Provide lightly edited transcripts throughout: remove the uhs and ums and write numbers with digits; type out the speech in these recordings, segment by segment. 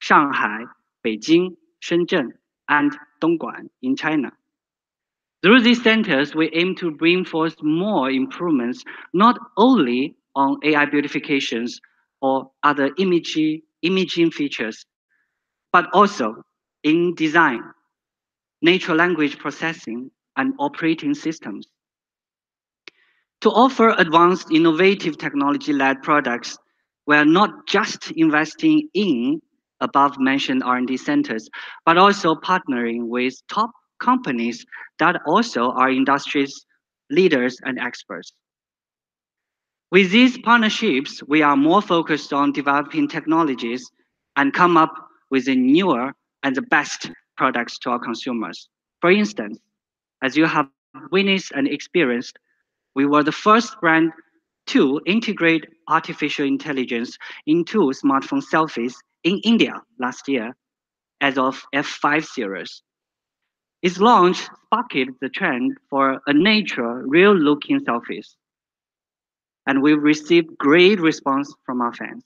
Shanghai, Beijing, Shenzhen, and Dongguan in China. Through these centers, we aim to bring forth more improvements, not only on AI beautifications or other imaging features, but also in design, natural language processing, and operating systems. To offer advanced, innovative technology-led products, we are not just investing in above-mentioned R&D centers, but also partnering with top companies that also are industry's leaders and experts. With these partnerships, we are more focused on developing technologies and come up with the newer and the best products to our consumers. For instance, as you have witnessed and experienced, we were the first brand to integrate artificial intelligence into smartphone selfies in India last year as of F5 series. Its launch sparked the trend for a natural, real-looking selfies, and we received great response from our fans.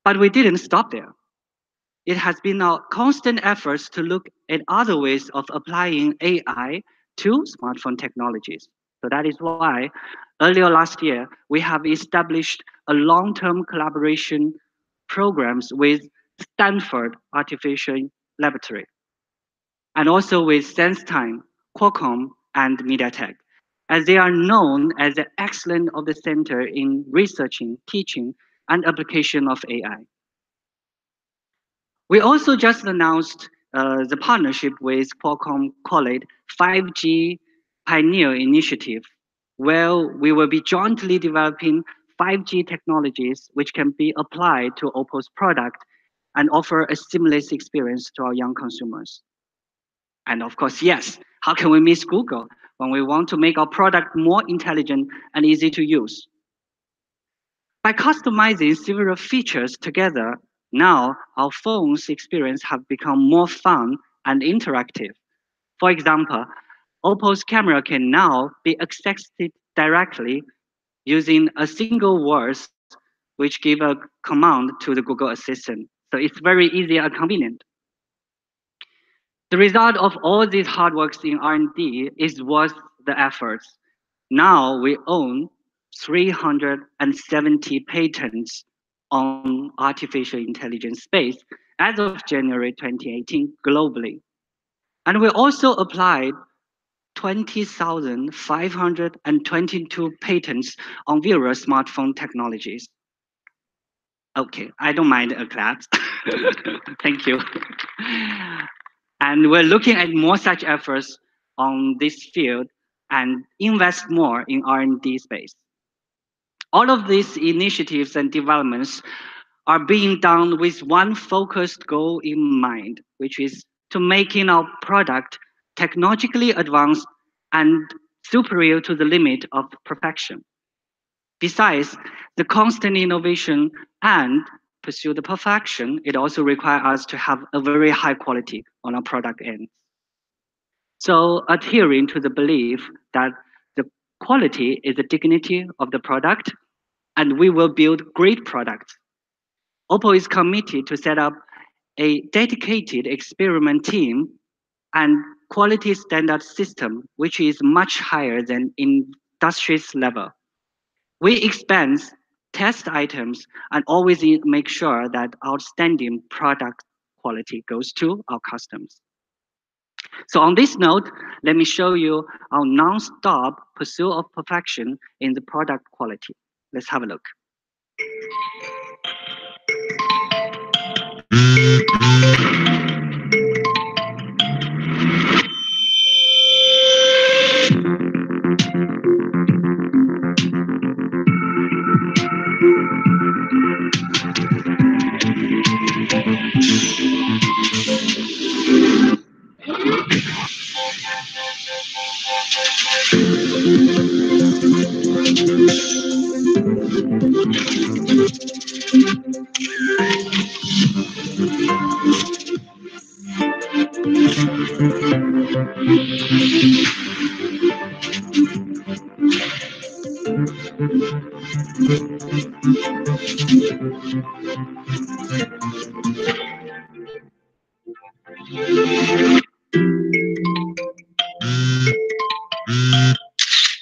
But we didn't stop there. It has been our constant efforts to look at other ways of applying AI to smartphone technologies. So that is why earlier last year, we have established a long-term collaboration programs with Stanford Artificial Laboratory, and also with SenseTime, Qualcomm, and MediaTek, as they are known as the excellent of the center in researching, teaching, and application of AI. We also just announced the partnership with Qualcomm called 5G Pioneer Initiative, where we will be jointly developing 5G technologies which can be applied to Oppo's product and offer a seamless experience to our young consumers. And of course, yes, how can we miss Google when we want to make our product more intelligent and easy to use? By customizing several features together, now our phone's experience have become more fun and interactive. For example, Oppo's camera can now be accessed directly using a single word, which give a command to the Google Assistant. So it's very easy and convenient. The result of all these hard works in R&D is worth the efforts. Now we own 370 patents on artificial intelligence space as of January 2018 globally. And we also applied 20,522 patents on various smartphone technologies. Okay, I don't mind a clap. Thank you. And we're looking at more such efforts on this field and invest more in R&D space. All of these initiatives and developments are being done with one focused goal in mind, which is to making our product technologically advanced and superior to the limit of perfection. Besides the constant innovation and pursue the perfection, it also requires us to have a very high quality on our product end. So adhering to the belief that the quality is the dignity of the product, and we will build great products. Oppo is committed to set up a dedicated experiment team and quality standard system, which is much higher than industry's level. We expand test items and always make sure that outstanding product quality goes to our customers. So on this note, let me show you our non-stop pursuit of perfection in the product quality. Let's have a look.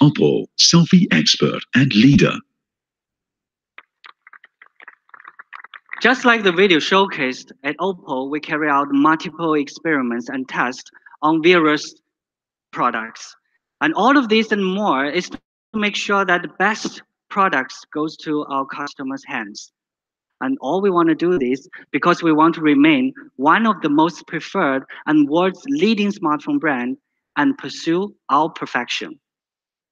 Oppo, selfie expert and leader. Just like the video showcased, at Oppo, we carry out multiple experiments and tests on various products. And all of this and more is to make sure that the best products goes to our customers' hands. And all we want to do this because we want to remain one of the most preferred and world's leading smartphone brand and pursue our perfection.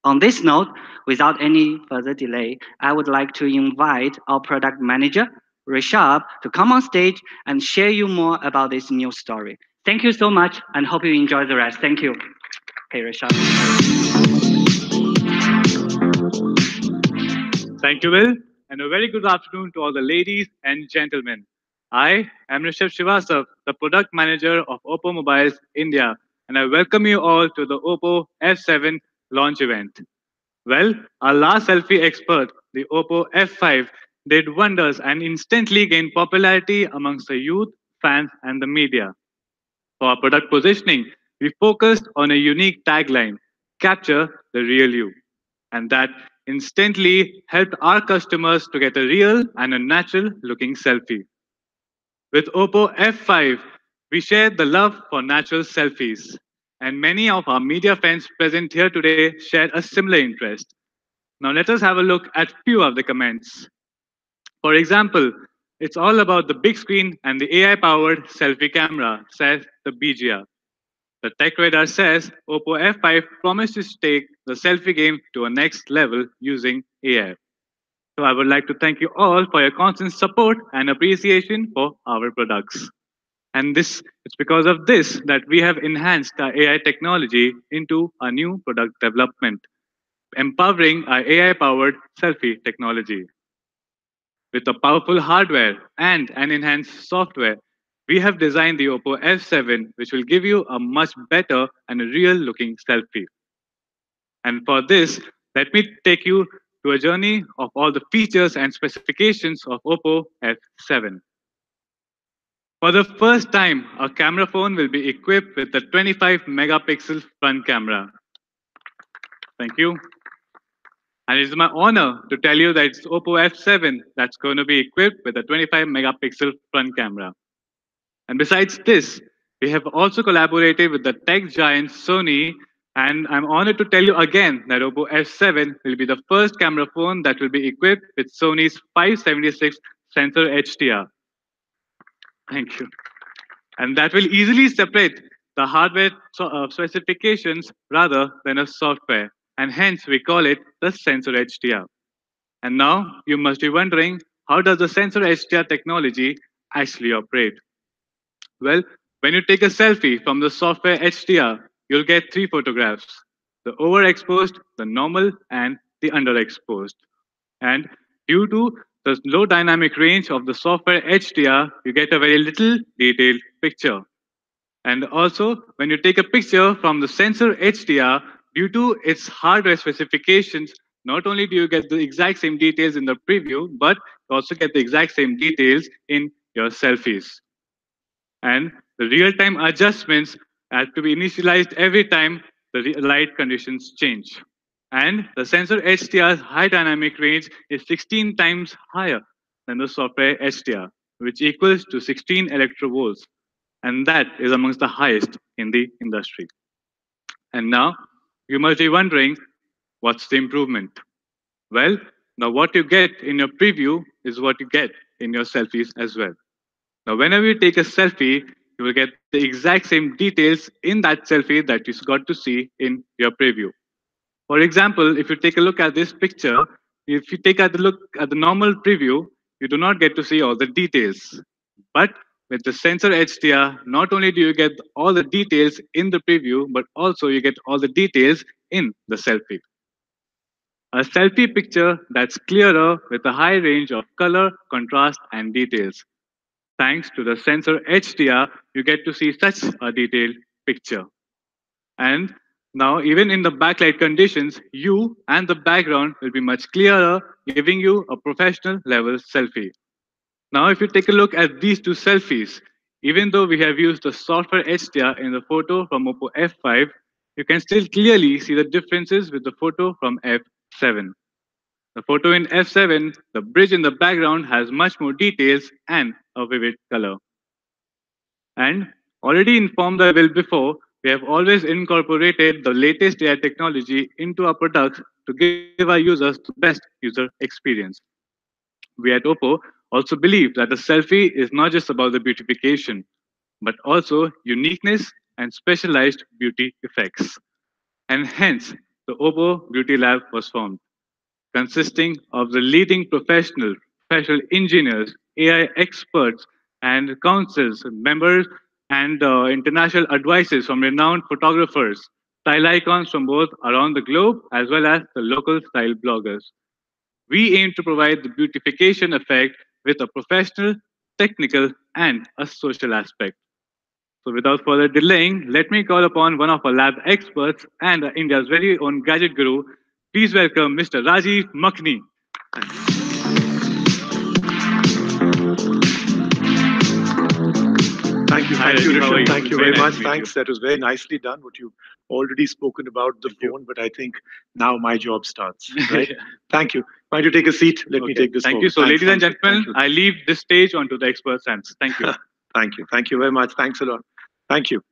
On this note, without any further delay, I would like to invite our product manager, Rishabh, to come on stage and share you more about this new story. Thank you so much and hope you enjoy the rest. Thank you. Hey, Rishabh. Thank you, Will, and a very good afternoon to all the ladies and gentlemen. I am Rishabh Srivastav, the product manager of Oppo Mobiles India, and I welcome you all to the Oppo F7 launch event. Well, our last selfie expert, the Oppo F5, did wonders and instantly gained popularity amongst the youth, fans, and the media. For our product positioning, we focused on a unique tagline: capture the real you. And that instantly helped our customers to get a real and a natural looking selfie. With Oppo F5, we share the love for natural selfies. And many of our media friends present here today share a similar interest. Now let us have a look at few of the comments. For example, it's all about the big screen and the AI powered selfie camera, says the BGR. The Tech Radar says Oppo F5 promises to take the selfie game to a next level using AI. So I would like to thank you all for your constant support and appreciation for our products. And this it's because of this that we have enhanced our AI technology into a new product development, empowering our AI-powered selfie technology. With a powerful hardware and an enhanced software, we have designed the Oppo F7, which will give you a much better and a real looking selfie. And for this, let me take you to a journey of all the features and specifications of Oppo F7. For the first time, our camera phone will be equipped with a 25 megapixel front camera. Thank you. And it is my honor to tell you that it's Oppo F7 that's going to be equipped with a 25 megapixel front camera. And besides this, we have also collaborated with the tech giant Sony, and I'm honored to tell you again that Oppo F7 will be the first camera phone that will be equipped with Sony's 576 sensor HDR. Thank you. And that will easily separate the hardware specifications rather than a software, and hence we call it the sensor HDR. And now you must be wondering, how does the sensor HDR technology actually operate? Well, when you take a selfie from the software HDR, you'll get three photographs: the overexposed, the normal, and the underexposed. And due to the low dynamic range of the software HDR, you get a very little detailed picture. And also, when you take a picture from the sensor HDR, due to its hardware specifications, not only do you get the exact same details in the preview, but you also get the exact same details in your selfies. And the real-time adjustments have to be initialized every time the light conditions change. And the sensor HDR's high dynamic range is 16 times higher than the software HDR, which equals to 16 electrovolts. And that is amongst the highest in the industry. And now you must be wondering, what's the improvement? Well, now what you get in your preview is what you get in your selfies as well. Now, whenever you take a selfie, you will get the exact same details in that selfie that you got to see in your preview. For example, if you take a look at this picture, if you take a look at the normal preview, you do not get to see all the details. But with the sensor HDR, not only do you get all the details in the preview, but also you get all the details in the selfie. A selfie picture that's clearer with a high range of color, contrast, and details. Thanks to the sensor HDR, you get to see such a detailed picture. And Now, even in the backlight conditions, you and the background will be much clearer, giving you a professional level selfie. Now, if you take a look at these two selfies, even though we have used the software HDR in the photo from Oppo F5, you can still clearly see the differences with the photo from F7. The photo in F7, the bridge in the background has much more details and a vivid color. And already informed the Will before, we have always incorporated the latest AI technology into our products to give our users the best user experience. We at Oppo also believe that the selfie is not just about the beautification, but also uniqueness and specialized beauty effects. And hence, the Oppo Beauty Lab was formed, consisting of the leading professional engineers, AI experts, and councils, members, and international advisors from renowned photographers, style icons from both around the globe as well as the local style bloggers. We aim to provide the beautification effect with a professional, technical, and a social aspect. So, without further delaying, let me call upon one of our lab experts and India's very own gadget guru. Please welcome Mr. Rajiv Makhni. Hi, Thank you, Rajiv. How are Rishabh. you? Thank you Very very nice to much. meet you. Thanks. That was very nicely done. What you've already spoken about the phone, but I think now my job starts, right? Thank you. Why don't you take a seat? Let me Okay. take this Thank you. forward. So, Thanks, ladies and Khanti. gentlemen, Thank you. I leave this stage onto the expert's hands. Thank you. Thank you. Thank you very much. Thanks a lot. Thank you.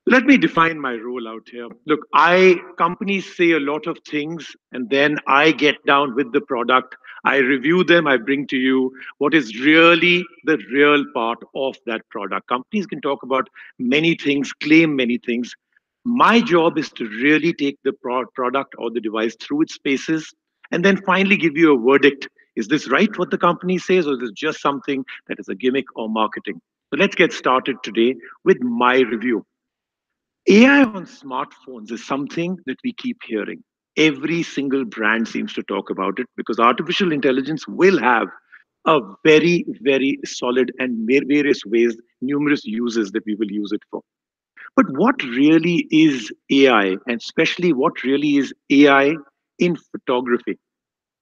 Let me define my role out here. Look, I companies say a lot of things, and then I get down with the product. I review them. I bring to you what is really the real part of that product. Companies can talk about many things, claim many things. My job is to really take the product or the device through its paces, and then finally give you a verdict. Is this right what the company says, or is this just something that is a gimmick or marketing? So let's get started today with my review. AI on smartphones is something that we keep hearing. Every single brand seems to talk about it because artificial intelligence will have a very, very solid and various ways, numerous uses that we will use it for. But what really is AI, and especially what really is AI in photography?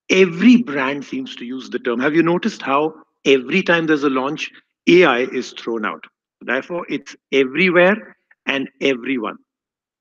Every brand seems to use the term. Have you noticed how every time there's a launch, AI is thrown out? Therefore, it's everywhere and everyone.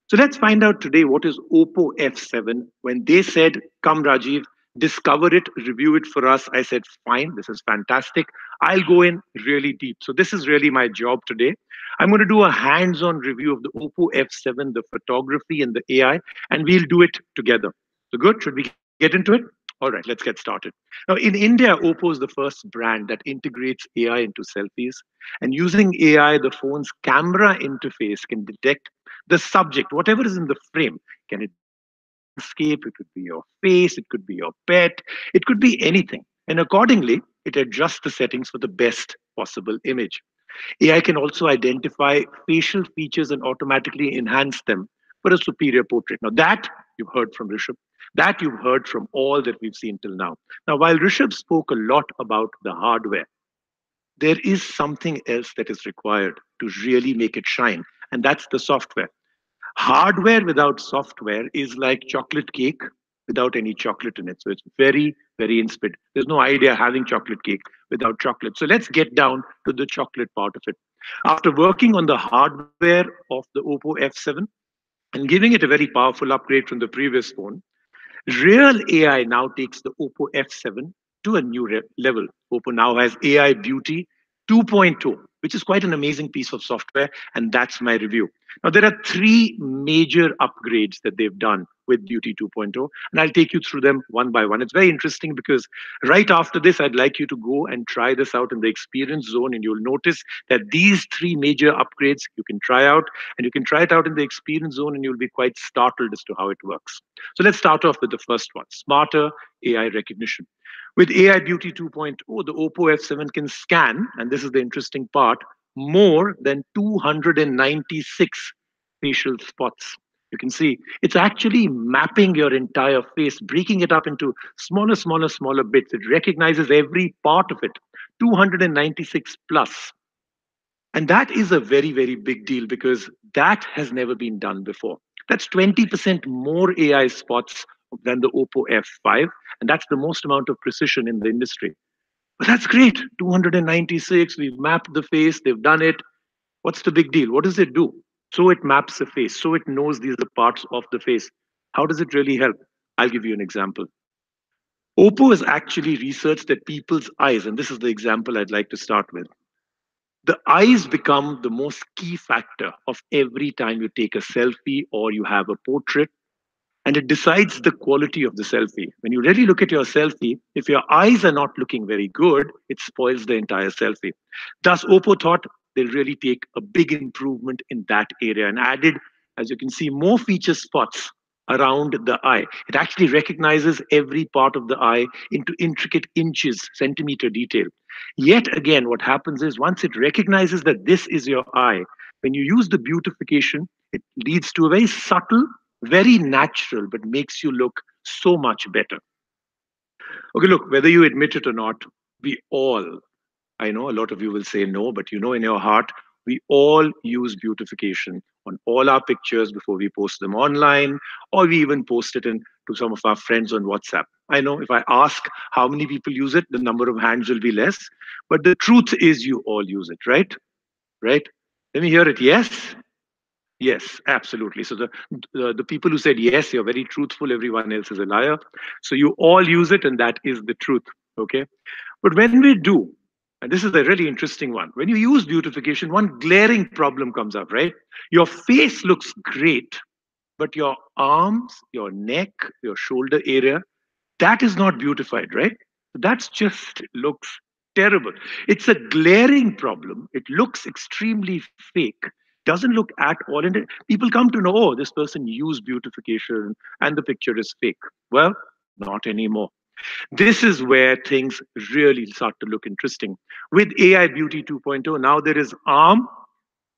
So let's find out today what is Oppo F7. When they said, "Come, Rajiv, discover it, review it for us," I said, "Fine, this is fantastic. I'll go in really deep." So this is really my job today. I'm going to do a hands-on review of the Oppo F7, the photography and the AI, and we'll do it together. So good. Should we get into it? All right, let's get started. Now, in India, Oppo is the first brand that integrates AI into selfies. And using AI, the phone's camera interface can detect the subject, whatever is in the frame. Can it be your landscape? It could be your face. It could be your pet. It could be anything. And accordingly, it adjusts the settings for the best possible image. AI can also identify facial features and automatically enhance them for a superior portrait. Now, that you've heard from Rishabh. That you've heard from all that we've seen till now. Now, while Rishabh spoke a lot about the hardware, there is something else that is required to really make it shine, and that's the software. Hardware without software is like chocolate cake without any chocolate in it. So it's very, very insipid. There's no idea having chocolate cake without chocolate. So let's get down to the chocolate part of it. After working on the hardware of the Oppo F7 and giving it a very powerful upgrade from the previous phone, Real AI now takes the Oppo F7 to a new level. Oppo now has AI Beauty 2.0, which is quite an amazing piece of software, and that's my review. Now, there are three major upgrades that they've done with Beauty 2.0, and I'll take you through them one by one. It's very interesting because right after this, I'd like you to go and try this out in the experience zone, and you'll notice that these three major upgrades you can try out, and you can try it out in the experience zone, and you'll be quite startled as to how it works. So let's start off with the first one, smarter AI recognition. With AI Beauty 2.0, the Oppo F7 can scan, and this is the interesting part, more than 296 facial spots. You can see it's actually mapping your entire face, breaking it up into smaller, smaller, smaller bits. It recognizes every part of it, 296 plus. And that is a very, very big deal because that has never been done before. That's 20% more AI spots than the Oppo F5, and that's the most amount of precision in the industry. But that's great. 296, we've mapped the face, they've done it. What's the big deal? What does it do? So it maps the face, so it knows these are parts of the face. How does it really help? I'll give you an example. Oppo has actually researched that people's eyes, and this is the example I'd like to start with. The eyes become the most key factor of every time you take a selfie or you have a portrait, and it decides the quality of the selfie. When you really look at your selfie, if your eyes are not looking very good, it spoils the entire selfie. Thus, Oppo thought they'll really take a big improvement in that area and added, as you can see, more feature spots around the eye. It actually recognizes every part of the eye into intricate inches, centimeter detail. Yet again, what happens is once it recognizes that this is your eye, when you use the beautification, it leads to a very subtle, very natural, but makes you look so much better. Okay, look, whether you admit it or not, we all, I know a lot of you will say no, but you know in your heart, we all use beautification on all our pictures before we post them online, or we even post it in to some of our friends on WhatsApp. I know if I ask how many people use it, the number of hands will be less, but the truth is you all use it, right? Right? Let me hear it. Yes? Yes, absolutely. So the people who said yes, you're very truthful. Everyone else is a liar. So you all use it, and that is the truth. Okay. But when we do, and this is a really interesting one, when you use beautification, one glaring problem comes up, right? Your face looks great, but your arms, your neck, your shoulder area, that is not beautified, right? That's just looks terrible. It's a glaring problem. It looks extremely fake. Doesn't look at all. And people come to know, oh, this person used beautification and the picture is fake. Well, not anymore. This is where things really start to look interesting. With AI Beauty 2.0, now there is arm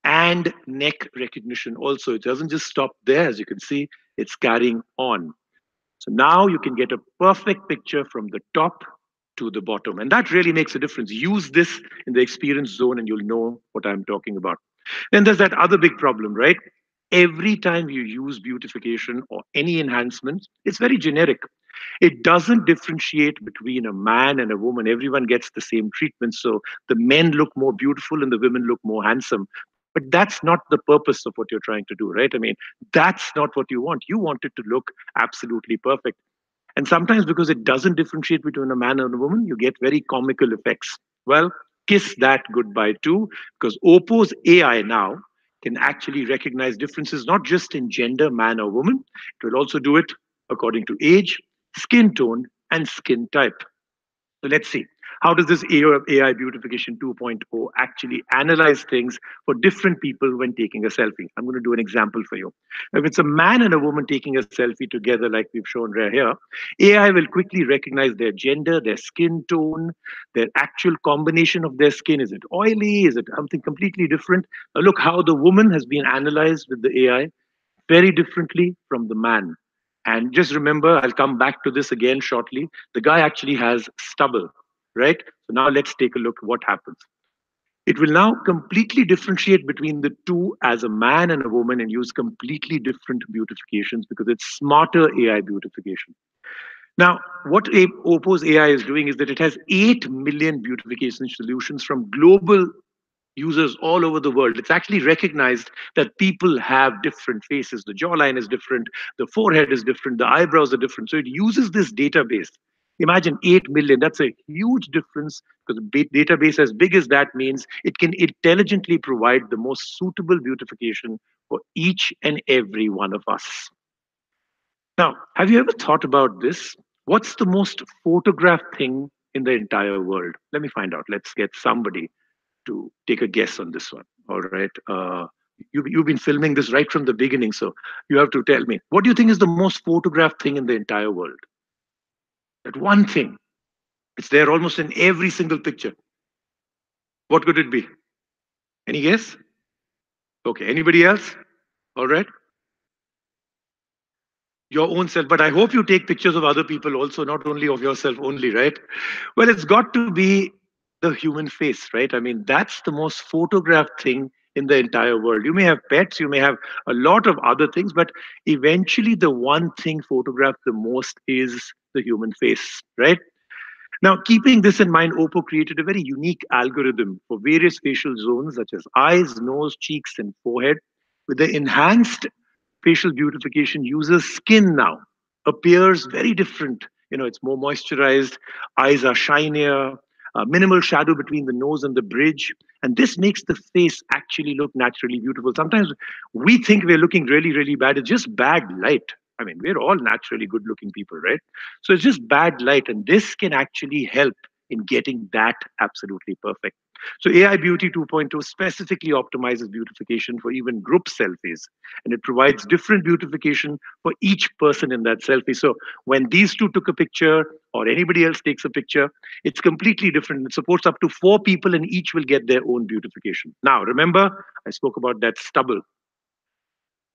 and neck recognition also. It doesn't just stop there, as you can see, it's carrying on. So now you can get a perfect picture from the top to the bottom. And that really makes a difference. Use this in the experience zone and you'll know what I'm talking about. Then there's that other big problem, right? Every time you use beautification or any enhancement, it's very generic. It doesn't differentiate between a man and a woman. Everyone gets the same treatment. So the men look more beautiful and the women look more handsome. But that's not the purpose of what you're trying to do, right? I mean, that's not what you want. You want it to look absolutely perfect. And sometimes because it doesn't differentiate between a man and a woman, you get very comical effects. Well, kiss that goodbye too, because Oppo's AI now can actually recognize differences not just in gender, man or woman. It will also do it according to age, skin tone, and skin type. So let's see. How does this AI Beautification 2.0 actually analyze things for different people when taking a selfie? I'm going to do an example for you. If it's a man and a woman taking a selfie together, like we've shown right here, AI will quickly recognize their gender, their skin tone, their actual combination of their skin. Is it oily? Is it something completely different? Look how the woman has been analyzed with the AI very differently from the man. And just remember, I'll come back to this again shortly. The guy actually has stubble, right? So now let's take a look at what happens. It will now completely differentiate between the two as a man and a woman and use completely different beautifications because it's smarter AI beautification. Now, what Oppo's AI is doing is that it has 8 million beautification solutions from global users all over the world. It's actually recognized that people have different faces. The jawline is different, the forehead is different, the eyebrows are different. So it uses this database. Imagine 8 million. That's a huge difference because a database as big as that means it can intelligently provide the most suitable beautification for each and every one of us. Now, have you ever thought about this? What's the most photographed thing in the entire world? Let me find out. Let's get somebody to take a guess on this one. All right. You've been filming this right from the beginning, so you have to tell me. What do you think is the most photographed thing in the entire world? That one thing. It's there almost in every single picture. What could it be? Any guess? Okay. Anybody else? All right. Your own self. But I hope you take pictures of other people also, not only of yourself only, right? Well, it's got to be the human face, right? I mean, that's the most photographed thing in the entire world. You may have pets, you may have a lot of other things, but eventually the one thing photographed the most is the human face, right? Now, keeping this in mind, Oppo created a very unique algorithm for various facial zones such as eyes, nose, cheeks, and forehead. With the enhanced facial beautification, users' skin now appears very different. It's more moisturized, eyes are shinier, minimal shadow between the nose and the bridge. And this makes the face actually look naturally beautiful. Sometimes we think we're looking really, really bad. It's just bad light. I mean, we're all naturally good looking people, right? So it's just bad light. And this can actually help in getting that absolutely perfect. So AI Beauty 2.0 specifically optimizes beautification for even group selfies, and it provides different beautification for each person in that selfie. So when these two took a picture or anybody else takes a picture, it's completely different. It supports up to 4 people, and each will get their own beautification. Now, remember, I spoke about that stubble.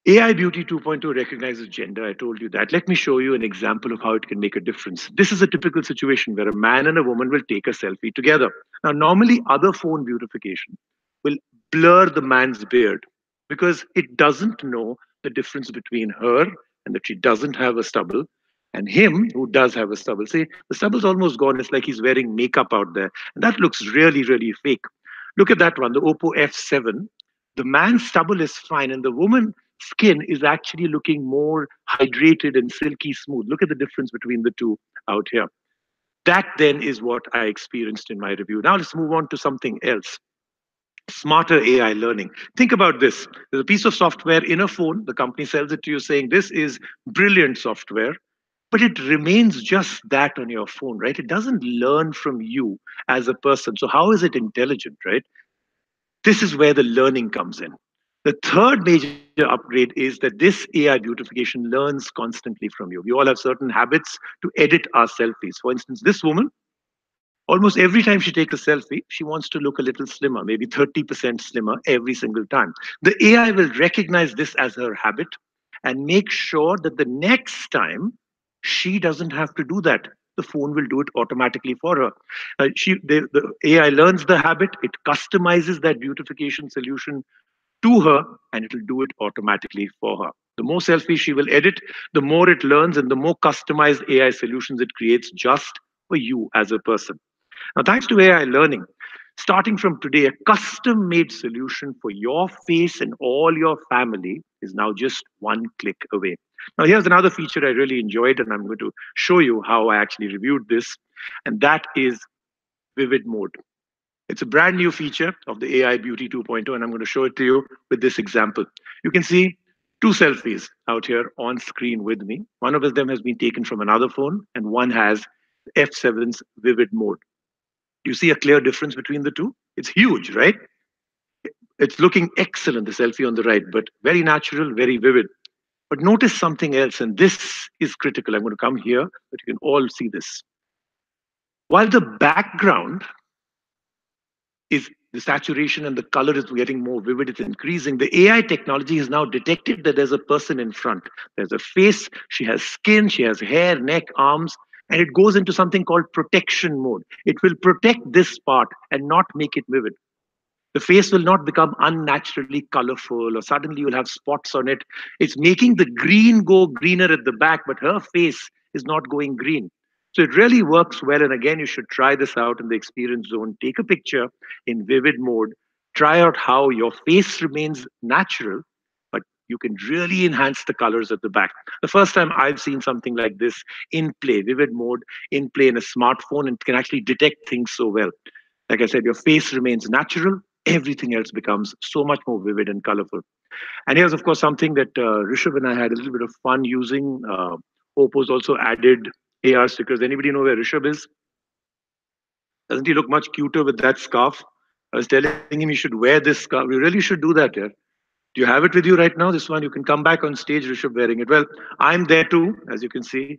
AI Beauty 2.0 recognizes gender. I told you that. Let me show you an example of how it can make a difference. This is a typical situation where a man and a woman will take a selfie together. Now, normally, other phone beautification will blur the man's beard because it doesn't know the difference between her and that she doesn't have a stubble and him who does have a stubble. See, the stubble's almost gone. It's like he's wearing makeup out there. And that looks really, really fake. Look at that one, the Oppo F7. The man's stubble is fine, and the woman's skin is actually looking more hydrated and silky smooth. Look at the difference between the two out here. That then is what I experienced in my review. Now let's move on to something else. Smarter AI learning. Think about this. There's a piece of software in a phone. The company sells it to you saying this is brilliant software, but it remains just that on your phone, right? It doesn't learn from you as a person. So how is it intelligent, right? This is where the learning comes in. The third major upgrade is that this AI beautification learns constantly from you. We all have certain habits to edit our selfies. For instance, this woman, almost every time she takes a selfie, she wants to look a little slimmer, maybe 30% slimmer every single time. The AI will recognize this as her habit and make sure that the next time she doesn't have to do that. The phone will do it automatically for her. The AI learns the habit, it customizes that beautification solution to her, and it will do it automatically for her. The more selfies she will edit, the more it learns and the more customized AI solutions it creates just for you as a person. Now, thanks to AI learning, starting from today, a custom made solution for your face and all your family is now just one click away. Now, here's another feature I really enjoyed, and I'm going to show you how I actually reviewed this, and that is vivid mode. It's a brand new feature of the AI Beauty 2.0, and I'm going to show it to you with this example. You can see two selfies out here on screen with me. One of them has been taken from another phone, and one has F7's vivid mode. You see a clear difference between the two? It's huge, right? It's looking excellent, the selfie on the right, but very natural, very vivid. But notice something else, and this is critical. I'm going to come here, but you can all see this. While the background is the saturation and the color is getting more vivid, it's increasing. The AI technology has now detected that there's a person in front. There's a face, she has skin, she has hair, neck, arms, and it goes into something called protection mode. It will protect this part and not make it vivid. The face will not become unnaturally colorful or suddenly you'll have spots on it. It's making the green go greener at the back, but her face is not going green. So it really works well. And again, you should try this out in the experience zone. Take a picture in vivid mode. Try out how your face remains natural, but you can really enhance the colors at the back. The first time I've seen something like this in play, vivid mode, in play in a smartphone, and it can actually detect things so well. Like I said, your face remains natural. Everything else becomes so much more vivid and colorful. And here's, of course, something that Rishabh and I had a little bit of fun using. Oppo's also added AR stickers. Anybody know where Rishabh is? Doesn't he look much cuter with that scarf? I was telling him he should wear this scarf. We really should do that, yeah. Do you have it with you right now? This one, you can come back on stage, Rishabh, wearing it. Well, I'm there too, as you can see.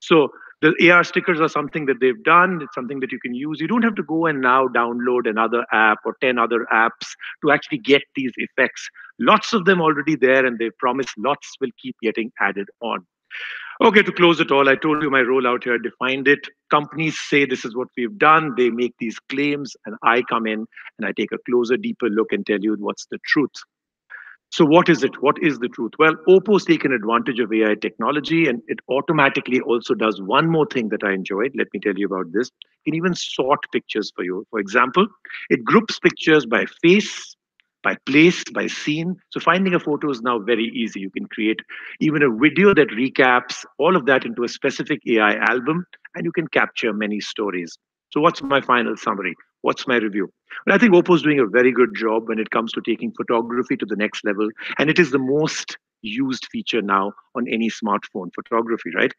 So the AR stickers are something that they've done. It's something that you can use. You don't have to go and now download another app or 10 other apps to actually get these effects. Lots of them already there, and they promise lots will keep getting added on. Okay, to close it all, I told you my role out here, I defined it. Companies say this is what we've done, they make these claims, and I come in and I take a closer, deeper look and tell you what's the truth. So, what is it? What is the truth? Well, Oppo's taken advantage of AI technology, and it automatically also does one more thing that I enjoyed. Let me tell you about this. It can even sort pictures for you. For example, it groups pictures by face, by place, by scene. So, finding a photo is now very easy. You can create even a video that recaps all of that into a specific AI album, and you can capture many stories. So, what's my final summary? What's my review? But I think Oppo is doing a very good job when it comes to taking photography to the next level. And it is the most used feature now on any smartphone, photography, right?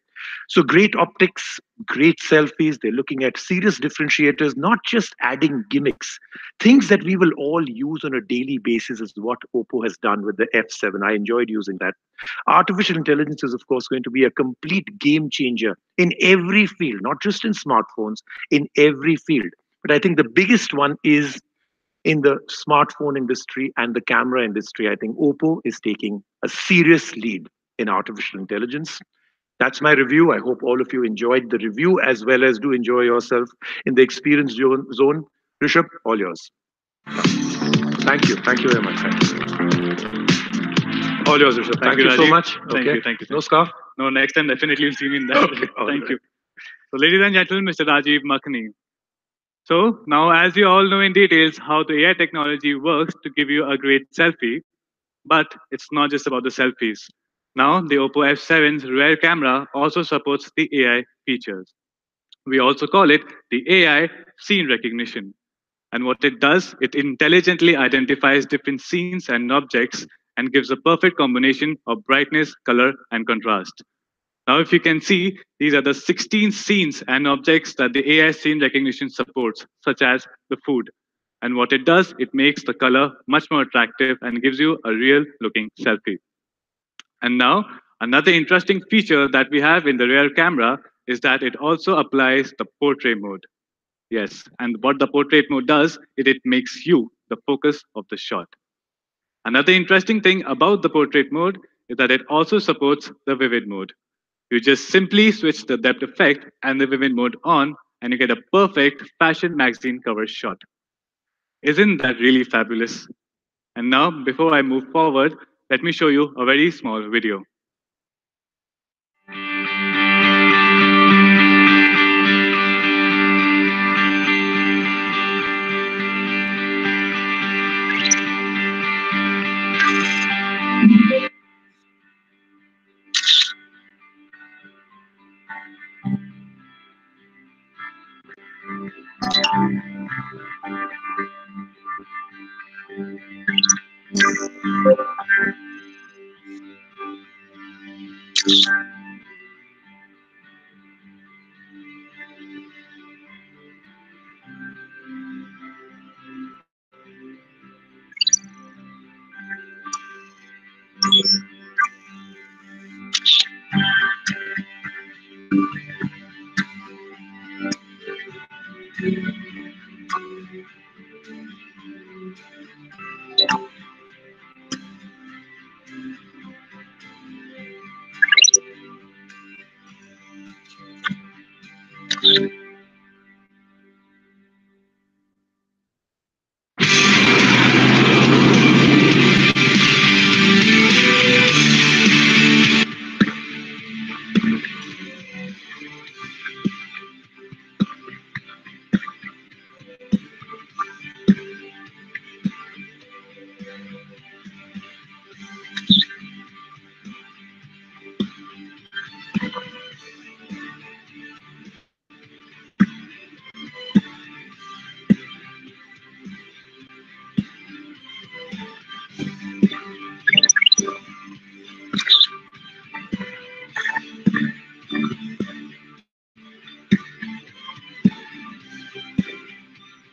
So great optics, great selfies. They're looking at serious differentiators, not just adding gimmicks. Things that we will all use on a daily basis is what Oppo has done with the F7. I enjoyed using that. Artificial intelligence is, of course, going to be a complete game changer in every field, not just in smartphones, in every field. But I think the biggest one is in the smartphone industry and the camera industry. I think Oppo is taking a serious lead in artificial intelligence. That's my review. I hope all of you enjoyed the review as well as do enjoy yourself in the experience zone. Rishabh, all yours. Thank you. Thank you very much. Thank you. All yours, Rishabh. Thank Thank you, you so Rajiv. much. Thank Okay. you. Thank you. No scarf? No, next time definitely you'll see me in that. Okay. All Thank right. you. So, ladies and gentlemen, Mr. Rajiv Makhani. So, now as you all know in details how the AI technology works to give you a great selfie, but it's not just about the selfies. Now, the Oppo F7's rear camera also supports the AI features. We also call it the AI scene recognition. And what it does, it intelligently identifies different scenes and objects and gives a perfect combination of brightness, color, and contrast. Now, if you can see, these are the 16 scenes and objects that the AI scene recognition supports, such as the food. And what it does, it makes the color much more attractive and gives you a real looking selfie. And now, another interesting feature that we have in the rear camera is that it also applies the portrait mode. Yes, and what the portrait mode does, it makes you the focus of the shot. Another interesting thing about the portrait mode is that it also supports the vivid mode. You just simply switch the depth effect and the vivid mode on, and you get a perfect fashion magazine cover shot. Isn't that really fabulous? And now, before I move forward, let me show you a very small video.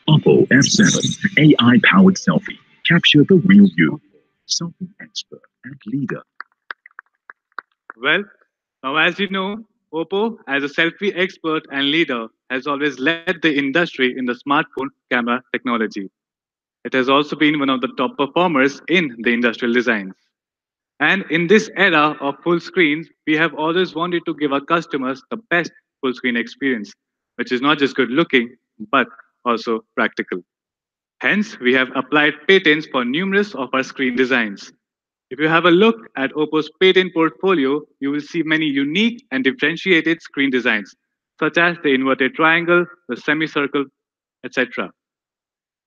Oppo F7 AI-powered selfie. Capture the real you. Selfie expert and leader. Well, now as you know, Oppo, as a selfie expert and leader, has always led the industry in the smartphone camera technology. It has also been one of the top performers in the industrial designs. And in this era of full screens, we have always wanted to give our customers the best full screen experience, which is not just good looking, but also practical. Hence, we have applied patents for numerous of our screen designs. If you have a look at Oppo's patent portfolio, you will see many unique and differentiated screen designs, such as the inverted triangle, the semicircle, etc.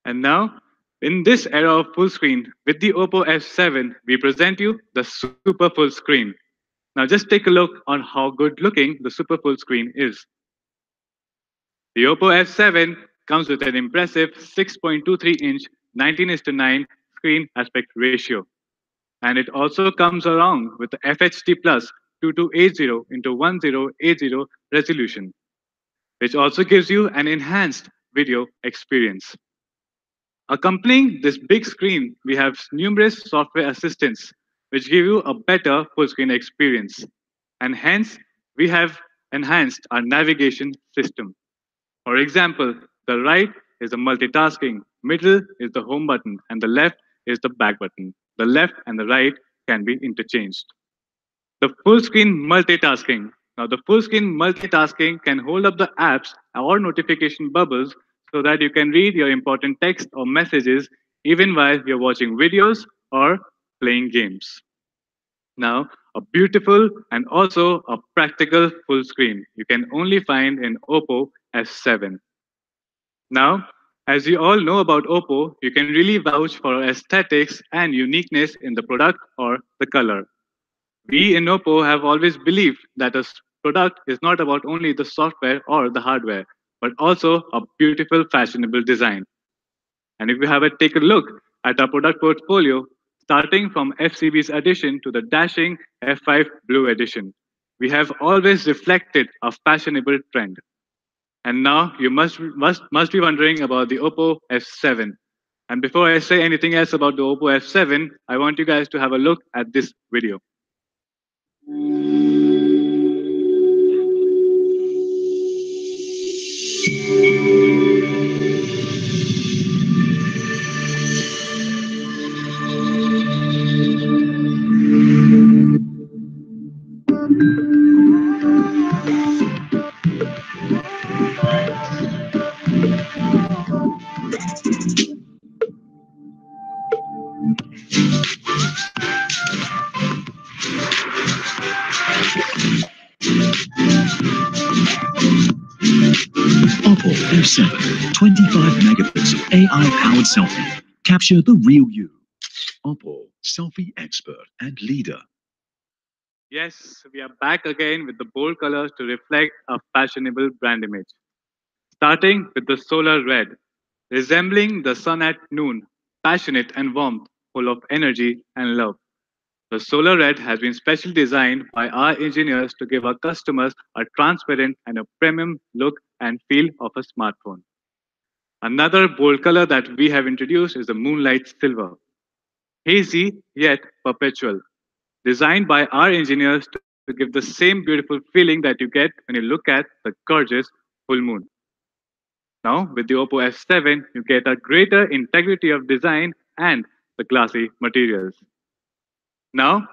And now, in this era of full screen, with the Oppo F7, we present you the super full screen. Now, just take a look on how good looking the super full screen is. The Oppo F7 comes with an impressive 6.23-inch 19:9 screen aspect ratio. And it also comes along with the FHD Plus 2280 into 1080 resolution, which also gives you an enhanced video experience. Accompanying this big screen, we have numerous software assistants which give you a better full screen experience. And hence, we have enhanced our navigation system. For example, the right is the multitasking, middle is the home button, and the left is the back button. The left and the right can be interchanged. The full screen multitasking. Now, the full screen multitasking can hold up the apps or notification bubbles so that you can read your important text or messages even while you're watching videos or playing games. Now, a beautiful and also a practical full screen you can only find in Oppo F7. Now, as you all know about Oppo, you can really vouch for aesthetics and uniqueness in the product or the color. We in Oppo have always believed that a product is not about only the software or the hardware, but also a beautiful, fashionable design. And if you have a take a look at our product portfolio, starting from FCB's edition to the dashing F5 Blue edition, we have always reflected a fashionable trend. And now you must be wondering about the Oppo F7. And before I say anything else about the Oppo F7, I want you guys to have a look at this video. Oppo F7, 25 megapixel AI-powered selfie. Capture the real you. Oppo, selfie expert and leader. Yes, we are back again with the bold colors to reflect a fashionable brand image. Starting with the solar red, resembling the sun at noon, passionate and warm, full of energy and love. The solar red has been specially designed by our engineers to give our customers a transparent and a premium look and feel of a smartphone. Another bold color that we have introduced is the moonlight silver, hazy yet perpetual, designed by our engineers to give the same beautiful feeling that you get when you look at the gorgeous full moon. Now, with the Oppo F7, you get a greater integrity of design and the glassy materials. Now,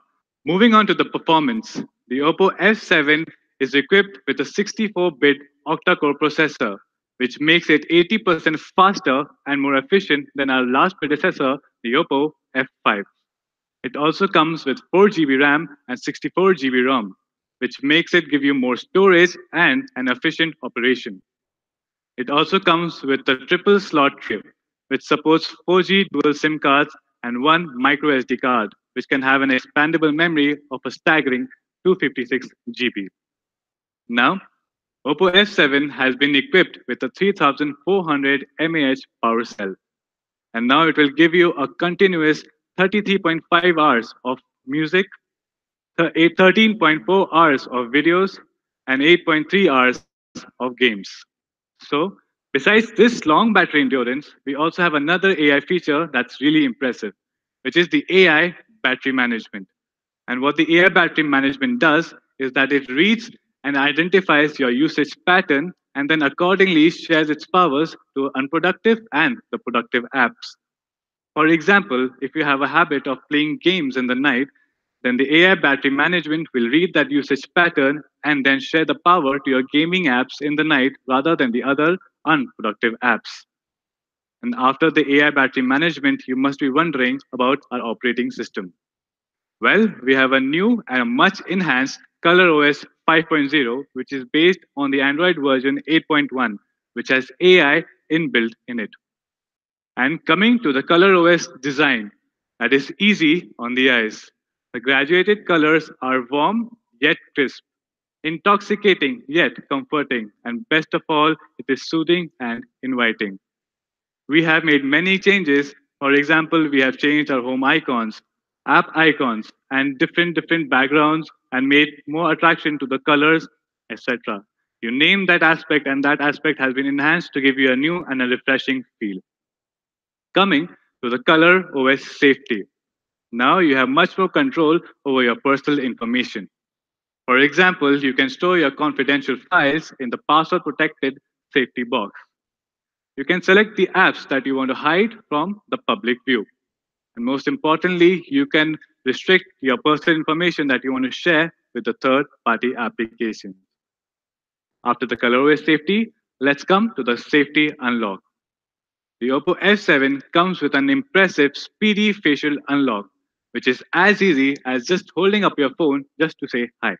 moving on to the performance, the Oppo F7 is equipped with a 64-bit octa-core processor, which makes it 80% faster and more efficient than our last predecessor, the Oppo F5. It also comes with 4 GB RAM and 64 GB ROM, which makes it give you more storage and an efficient operation. It also comes with a triple slot tray, which supports 4G dual SIM cards and one micro SD card, which can have an expandable memory of a staggering 256 GB. Now, Oppo F7 has been equipped with a 3400 mAh power cell, and now it will give you a continuous 33.5 hours of music, 13.4 hours of videos, and 8.3 hours of games. So, besides this long battery endurance, we also have another AI feature that's really impressive, which is the AI battery management. And what the AI battery management does is that it reads and identifies your usage pattern and then accordingly shares its powers to unproductive and the productive apps. For example, if you have a habit of playing games in the night, then the AI battery management will read that usage pattern and then share the power to your gaming apps in the night rather than the other unproductive apps. And after the AI battery management, you must be wondering about our operating system. Well, we have a new and a much enhanced ColorOS 5.0, which is based on the Android version 8.1, which has AI inbuilt in it. And coming to the ColorOS design, that is easy on the eyes. The graduated colors are warm yet crisp, intoxicating yet comforting, and best of all, it is soothing and inviting. We have made many changes. For example, we have changed our home icons, app icons, and different backgrounds and made more attraction to the colors, etc. You name that aspect, and that aspect has been enhanced to give you a new and a refreshing feel. Coming to the color OS safety. Now you have much more control over your personal information. For example, you can store your confidential files in the password protected safety box. You can select the apps that you want to hide from the public view. And most importantly, you can restrict your personal information that you want to share with the third party applications. After the ColorOS safety, let's come to the safety unlock. The Oppo F7 comes with an impressive speedy facial unlock, which is as easy as just holding up your phone just to say hi.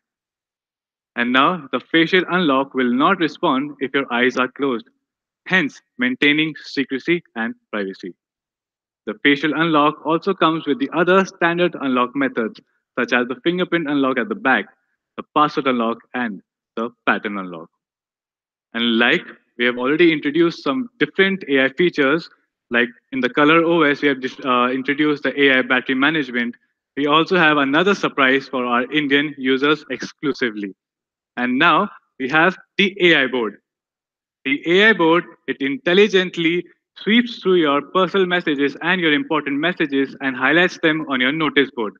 And now the facial unlock will not respond if your eyes are closed, hence maintaining secrecy and privacy. The facial unlock also comes with the other standard unlock methods, such as the fingerprint unlock at the back, the password unlock, and the pattern unlock. And like we have already introduced some different AI features, like in the Color OS, we have introduced the AI battery management. We also have another surprise for our Indian users exclusively. And now we have the AI board. The AI board, it intelligently sweeps through your personal messages and your important messages and highlights them on your notice board.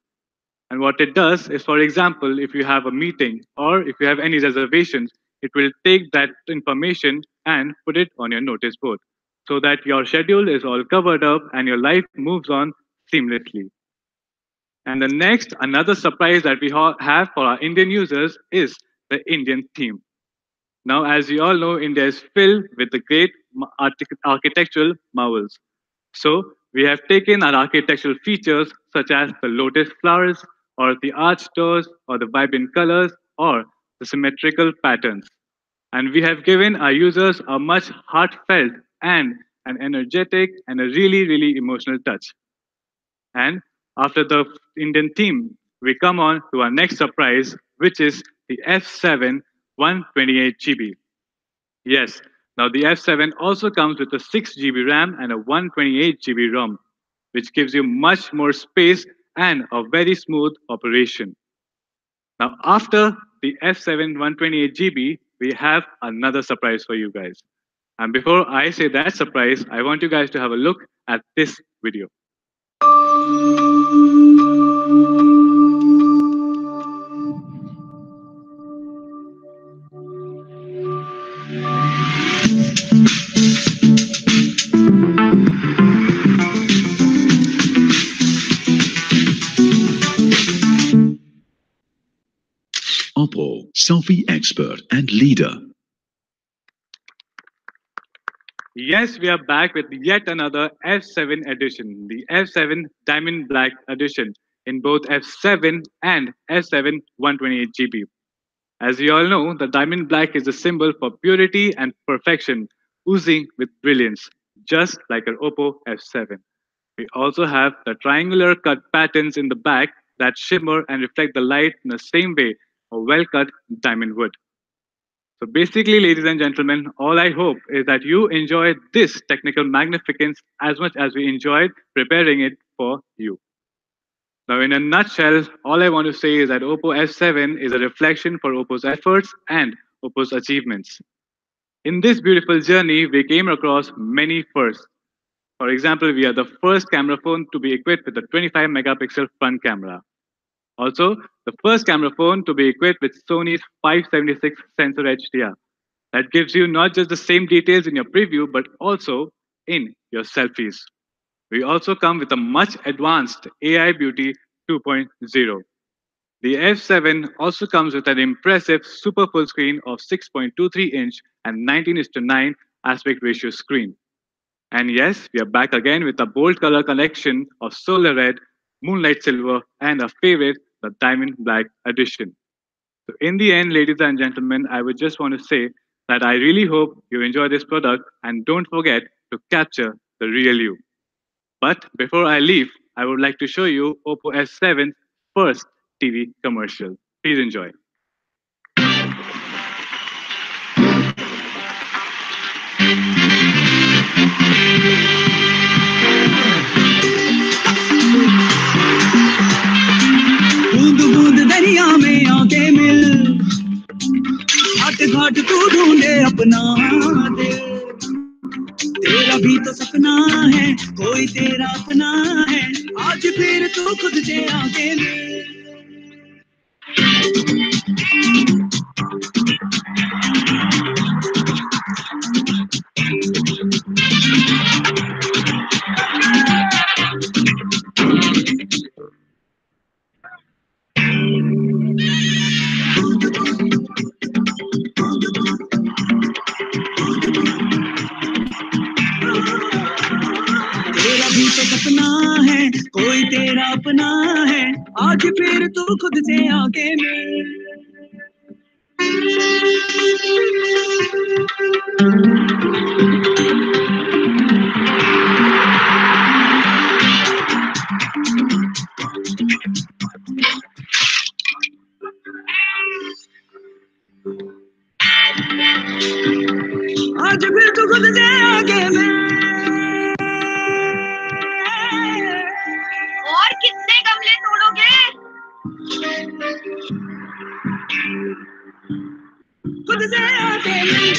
And what it does is, for example, if you have a meeting or if you have any reservations, it will take that information and put it on your notice board so that your schedule is all covered up and your life moves on seamlessly. And the next, another surprise that we have for our Indian users is the Indian theme. Now, as you all know, India is filled with the great architectural marvels. So, we have taken our architectural features such as the lotus flowers, or the arched doors, or the vibrant colors, or the symmetrical patterns. And we have given our users a much heartfelt and an energetic and a really emotional touch. And after the Indian theme, we come on to our next surprise, which is the F7 128 GB. Yes, now the F7 also comes with a 6 GB RAM and a 128 GB ROM, which gives you much more space and a very smooth operation. Now, after the F7 128 GB, we have another surprise for you guys. And before I say that surprise, I want you guys to have a look at this video. Oppo, selfie expert and leader. Yes, we are back with yet another F7 edition, the F7 Diamond Black edition in both F7 and F7 128 GB. As you all know, the Diamond Black is a symbol for purity and perfection, oozing with brilliance, just like our Oppo F7. We also have the triangular cut patterns in the back that shimmer and reflect the light in the same way a well-cut diamond would. So basically, ladies and gentlemen, all I hope is that you enjoyed this technical magnificence as much as we enjoyed preparing it for you. Now, in a nutshell, all I want to say is that Oppo F7 is a reflection for Oppo's efforts and Oppo's achievements. In this beautiful journey, we came across many firsts. For example, we are the first camera phone to be equipped with a 25 megapixel front camera. Also, the first camera phone to be equipped with Sony's 576 sensor HDR. That gives you not just the same details in your preview, but also in your selfies. We also come with a much advanced AI Beauty 2.0. The F7 also comes with an impressive super full screen of 6.23-inch and 19:9 aspect ratio screen. And yes, we are back again with a bold color collection of solar red, moonlight silver, and a favorite, the diamond black edition. So in the end, ladies and gentlemen, I would just want to say that I really hope you enjoy this product and don't forget to capture the real you. But before I leave, I would like to show you Oppo S7's first TV commercial. Please enjoy. बूंद बूंद दरिया में आके मिल घाट घाट तू ढूंढे अपना दिल तेरा भी तो सपना है कोई तेरा अपना है आज फिर तू खुद से आके मिल तेरा भी तो सपना है कोई तेरा अपना है आज फिर तू खुद से आके मिल आज फिर तू खुद से आके मिल और कितने गमले तोड़ोगे? खुद से आके मिल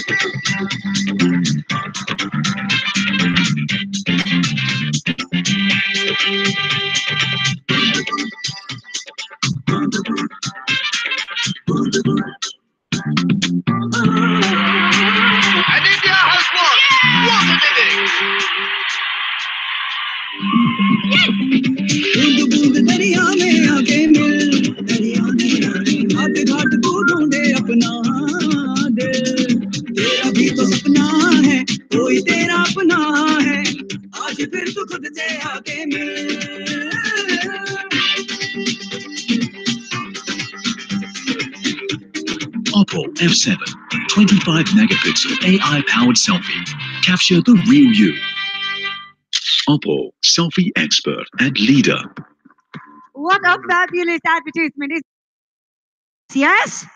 And India has won! What an innings! बूंद बूंद दरिया में आके मिल दरिया में घाट घाट तू ढूंढे अपना दिल तेरा भी तो सपना है कोई तेरा अपना है आज फिर तू खुद से आके मिल Oppo F7 25 megapixel AI powered selfie. Capture the real you. Oppo selfie expert and leader. What a fabulous advertisement! Yes?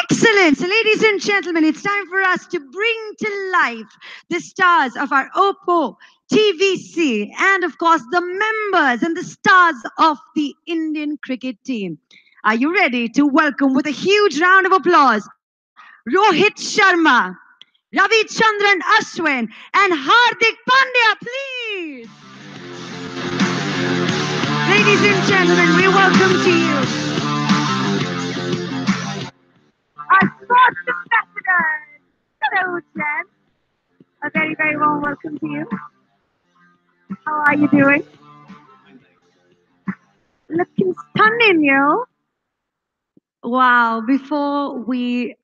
Excellent. So, ladies and gentlemen, it's time for us to bring to life the stars of our Oppo TVC and, of course, the members and the stars of the Indian cricket team. Are you ready to welcome with a huge round of applause Rohit Sharma, Ravi Chandran Ashwin, and Hardik Pandya, please? Ladies and gentlemen, we welcome to you our sports ambassador. Hello, Jen. A very, very warm welcome to you. How are you doing? Looking stunning, yo. Wow. Before we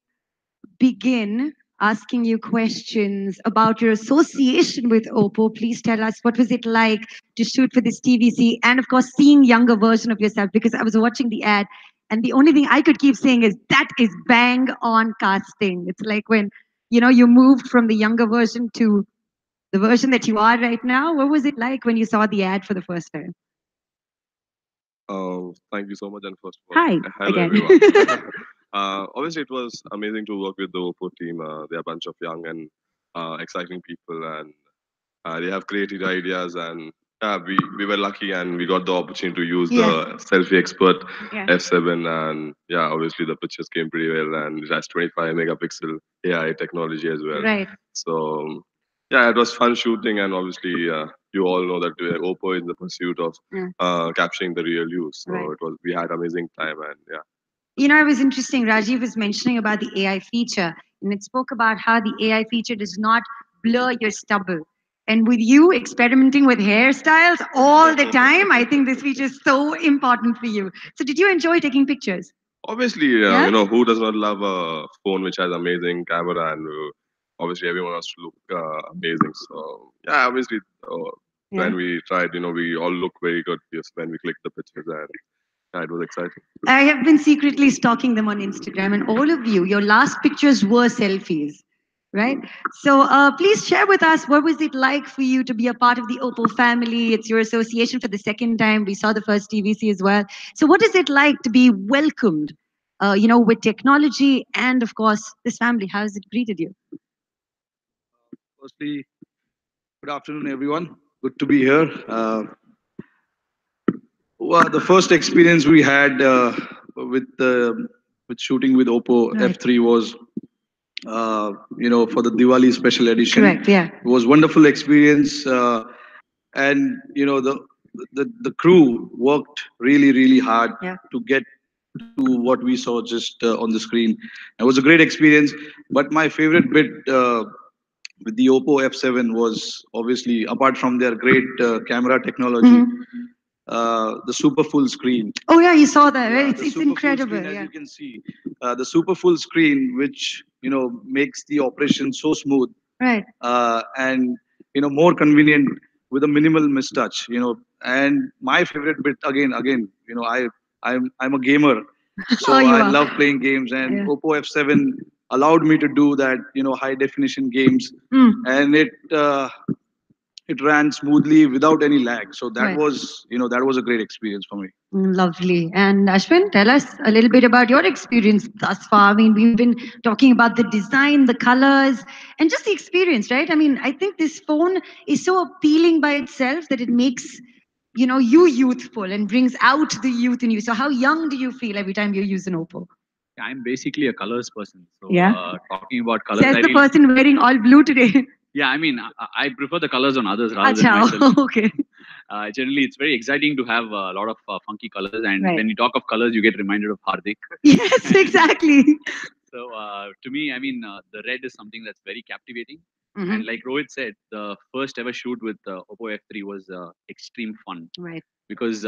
begin asking you questions about your association with Oppo, please tell us what was it like to shoot for this TVC and, of course, seeing younger version of yourself, because I was watching the ad and the only thing I could keep saying is that is bang on casting. It's like when, you moved from the younger version to the version that you are right now. What was it like when you saw the ad for the first time? Thank you so much. And first of all, Hi hello again. everyone. Obviously, it was amazing to work with the Oppo team. They're a bunch of young and exciting people, and they have creative ideas. And we were lucky, and we got the opportunity to use the selfie expert Yeah. F7. And yeah, obviously the pictures came pretty well, and it has 25 megapixel AI technology as well. Right. So yeah, it was fun shooting, and obviously you all know that Oppo is in the pursuit of capturing the real you. So we had amazing time, and yeah. It was interesting. Rajiv was mentioning about the AI feature, and it spoke about how the AI feature does not blur your stubble. And with you experimenting with hairstyles all the time, I think this feature is so important for you. So did you enjoy taking pictures? Obviously, Yeah? you know, who does not love a phone which has amazing camera and obviously everyone wants to look amazing. So yeah, obviously Yeah. when we tried, you know, we all look very good just when we clicked the pictures and yeah, it was exciting. I have been secretly stalking them on Instagram, and all of you, your last pictures were selfies, right? So please share with us, what was it like for you to be a part of the Oppo family? It's your association for the second time. We saw the first TVC as well. So what is it like to be welcomed, with technology and, of course, this family? How has it greeted you? Firstly, good afternoon, everyone. Good to be here. Well, the first experience we had with with shooting with Oppo Right. F3 was, for the Diwali special edition. Correct, yeah. It was wonderful experience, and the crew worked really hard Yeah. to get to what we saw just on the screen. It was a great experience. But my favorite bit with the Oppo F7 was obviously, apart from their great camera technology, the super full screen. Oh yeah, you saw that, right? Yeah, It's, the it's super full incredible. screen, as Yeah. you can see, the super full screen, which makes the operation so smooth, Right. and more convenient with a minimal mistouch. And my favorite bit, again, I'm a gamer, so Oh, you I are. love playing games, and Yeah. Oppo F7 allowed me to do that, high definition games, Mm. and it ran smoothly without any lag. So that Right. was a great experience for me. Lovely. And Ashwin, tell us a little bit about your experience thus far. I mean, we've been talking about the design, the colors, and just the experience, right? I mean, I think this phone is so appealing by itself that it makes, you youthful and brings out the youth in you. So how young do you feel every time you use an Oppo? I'm basically a colors person. So Yeah. talking about colors, Says I the really, person wearing all blue today. yeah, I mean, I prefer the colors on others rather than Acha, myself. okay. Generally, it's very exciting to have a lot of funky colors, and Right. when you talk of colors, you get reminded of Hardik. Yes, exactly. So to me, I mean, the red is something that's very captivating. Mhm. And like Rohit said, the first ever shoot with Oppo F3 was extreme fun Right. because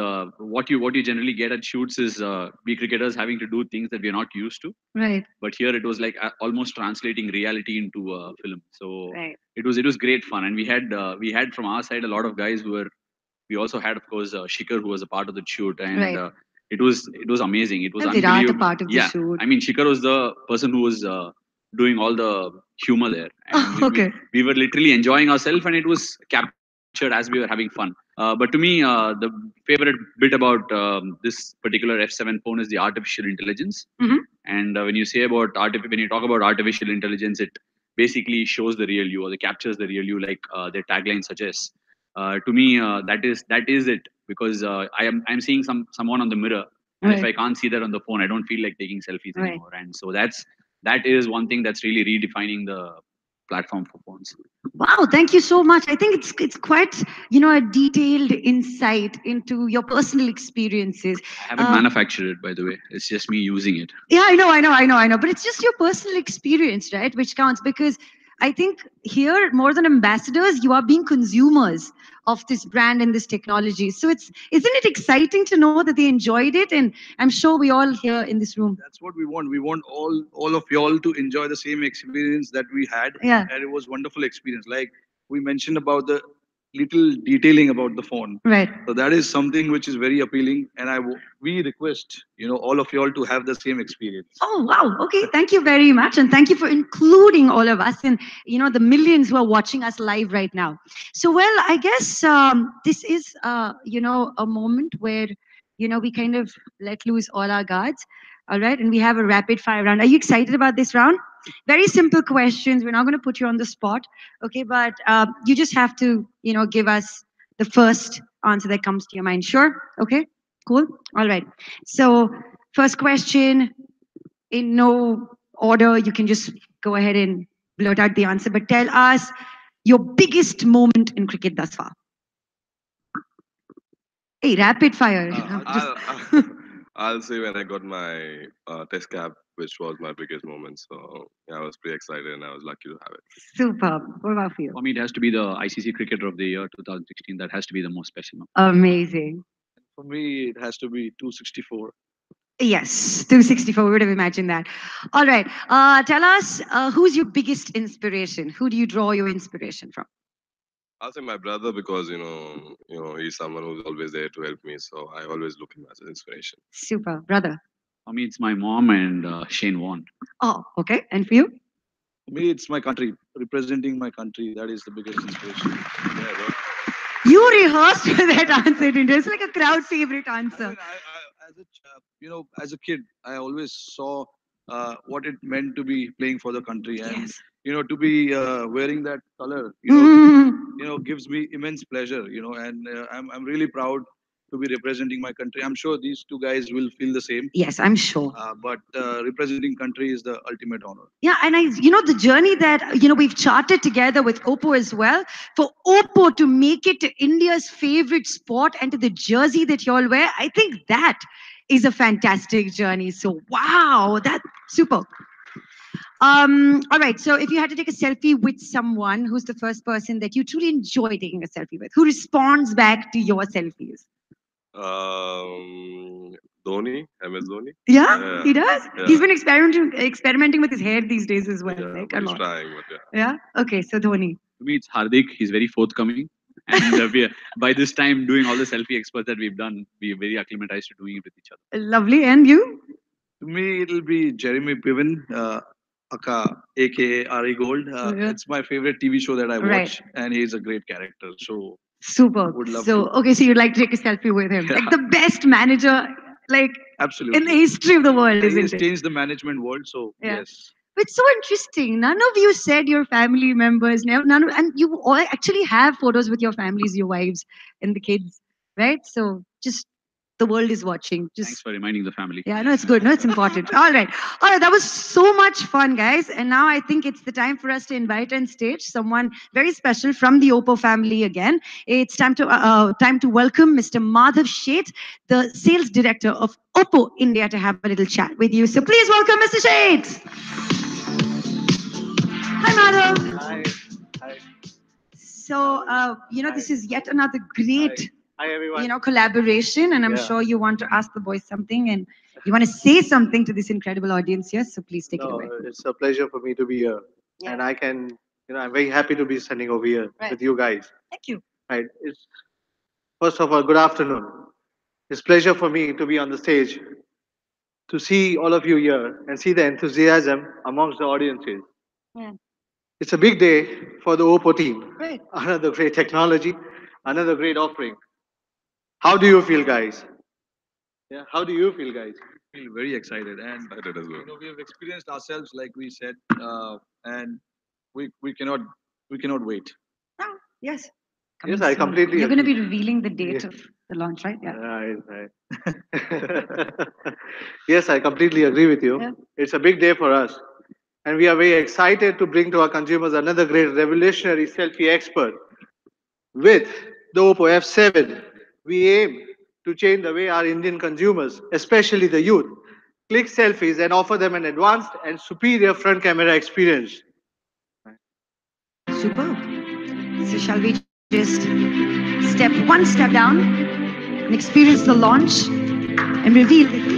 what you generally get at shoots is we cricketers having to do things that we're not used to. Right. But here it was like almost translating reality into a film. So Right. it was great fun, and we had from our side a lot of guys who were. We also had, of course, Shikhar, who was a part of the shoot, and Right. it was amazing. It was And Virat a unbelievable. part of the Yeah, shoot. I mean, Shikhar was the person who was doing all the humor there, and Okay. we were literally enjoying ourselves, and it was captured as we were having fun. But to me, the favorite bit about this particular F7 phone is the artificial intelligence. Mhm. And when you talk about artificial intelligence, it basically shows the real you, or it captures the real you, like their tagline suggests. To me, that is it, because I'm seeing someone on the mirror, and if Right. I can't see that on the phone, I don't feel like taking selfies Right. anymore. And so that is one thing that's really redefining the platform for phones. Wow, thank you so much. I think it's quite, a detailed insight into your personal experiences. I haven't manufactured it, by the way. It's just me using it. Yeah, I know. But it's just your personal experience, right? Which counts, because I think here, more than ambassadors, you are being consumers of this brand and this technology. So isn't it exciting to know that they enjoyed it? And I'm sure we all here in this room. That's what we want. We want all of y'all to enjoy the same experience that we had. Yeah. And it was wonderful experience. Like we mentioned about the little detailing about the phone. Right. So that is something which is very appealing, and we request all of y'all to have the same experience. Oh, wow. Okay. Thank you very much. And thank you for including all of us and, the millions who are watching us live right now. So, well, I guess this is, a moment where, we kind of let loose all our guards. All right. And we have a rapid fire round. Are you excited about this round? Very simple questions. We're not going to put you on the spot. Okay. But you just have to, give us the first answer that comes to your mind. Sure. Okay. Cool. All right. So, first question, in no order, you can just go ahead and blurt out the answer, but tell us your biggest moment in cricket thus far. Hey, rapid fire. Just- I'll say when I got my test cap, which was my biggest moment. So yeah, I was pretty excited and I was lucky to have it. Superb. What about for you? For me, it has to be the ICC Cricketer of the Year 2016. That has to be the most special. Amazing. For me, it has to be 264. Yes, 264. We would have imagined that. All right. Tell us, who's your biggest inspiration? Who do you draw your inspiration from? I'll say my brother because he's someone who's always there to help me. So I always look him as an inspiration. Super. Brother. For me, it's my mom and Shane Warne. Oh, okay. And for you? For me, it's my country, representing my country. That is the biggest inspiration. Yeah, You rehearsed for that answer, didn't you? It's like a crowd favorite I answer. mean, as a kid, I always saw what it meant to be playing for the country, and Yes. to be wearing that color, Mm. gives me immense pleasure. And I'm really proud to be representing my country. I'm sure these two guys will feel the same. Yes, I'm sure. But representing country is the ultimate honor. Yeah, and the journey that, we've charted together with Oppo as well, for Oppo to make it to India's favorite sport and to the jersey that you all wear, I think that is a fantastic journey. So, wow, that's super. All right, so if you had to take a selfie with someone, who's the first person that you truly enjoy taking a selfie with? Who responds back to your selfies? Dhoni, MS Dhoni. Yeah, he does. Yeah. He's been experimenting with his hair these days as well, Yeah, like but a he's lot. trying, but yeah. Yeah. Okay, so Dhoni. To me, it's Hardik. He's very forthcoming. And by this time, doing all the selfie experts that we've done, we're very acclimatized to doing it with each other. Lovely. And you? To me, it'll be Jeremy Piven, aka Ari Gold. Yeah. It's my favorite TV show that I watch, Right. and he's a great character. So Super. would love So, to. okay, so you'd like to take a selfie with him. Like the best manager, like Absolutely. in the history of the world, He isn't has it? changed the management world. So Yeah. yes. But it's so interesting. None of you said your family members. And you all actually have photos with your families, your wives, and the kids, right? So just the world is watching. Thanks Just for reminding the family. yeah, no, it's good. No, it's important. All right. All right. That was so much fun, guys. And now I think it's the time for us to invite on stage someone very special from the Oppo family again. It's time to welcome Mr. Madhav Sheth, the sales director of Oppo India, to have a little chat with you. So please welcome Mr. Sheth. Hi, Madhav. Hi. Hi. So, this is yet another great, Hi, everyone. collaboration. And I'm Yeah. sure you want to ask the boys something and you want to say something to this incredible audience here. So please take it No, away. it's a pleasure for me to be here. Yeah. And I can, I'm very happy to be standing over here Right. with you guys. Thank you. Right. It's first of all, good afternoon. It's pleasure for me to be on the stage, to see all of you here and see the enthusiasm amongst the audiences. Yeah. It's a big day for the Oppo team. Right. Another great technology, another great offering. How do you feel, guys? Yeah. How do you feel, guys? Feel very excited, and Excited as well. we have experienced ourselves, like we said, and we cannot wait. Oh, yes. Yes, Coming I soon. completely You're going to be agree. revealing the date Yeah. of the launch, right? Yeah. Right. Yes, I completely agree with you. Yeah. It's a big day for us. And we are very excited to bring to our consumers another great revolutionary selfie expert. With the Oppo F7, we aim to change the way our Indian consumers, especially the youth, click selfies and offer them an advanced and superior front camera experience. Superb. So shall we just step one step down and experience the launch and reveal the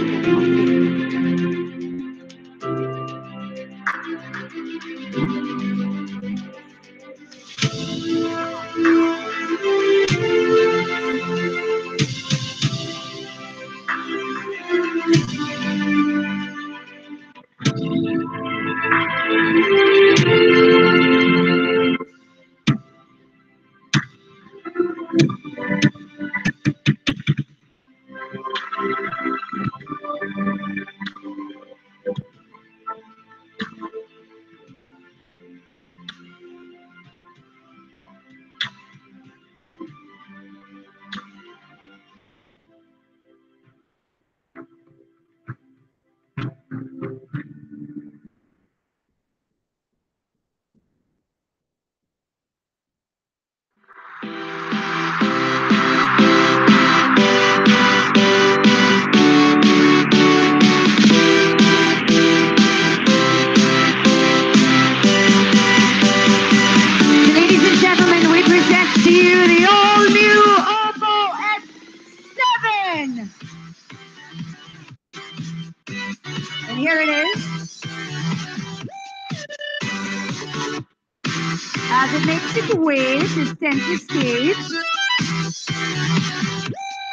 way to center stage.